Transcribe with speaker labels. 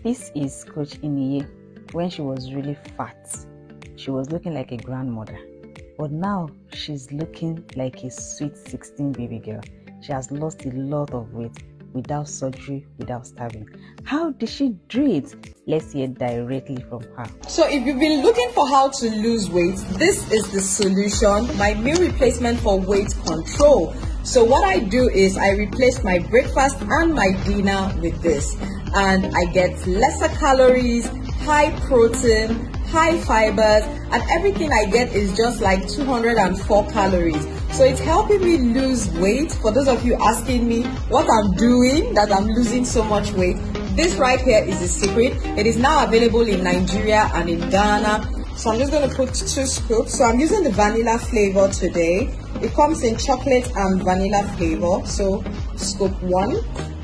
Speaker 1: This is Coach Iniye. When she was really fat, she was looking like a grandmother. But now she's looking like a sweet 16 baby girl. She has lost a lot of weight without surgery, without starving. How did she do it? Let's hear directly from her.
Speaker 2: So if you've been looking for how to lose weight, this is the solution, my meal replacement for weight control. So what I do is I replace my breakfast and my dinner with this, and I get lesser calories, high protein, high fibers, and everything I get is just like 204 calories. So it's helping me lose weight. For those of you asking me what I'm doing that I'm losing so much weight, this right here is the secret. It is now available in Nigeria and in Ghana. So I'm just going to put 2 scoops. So I'm using the vanilla flavor today. It comes in chocolate and vanilla flavor. So scoop 1.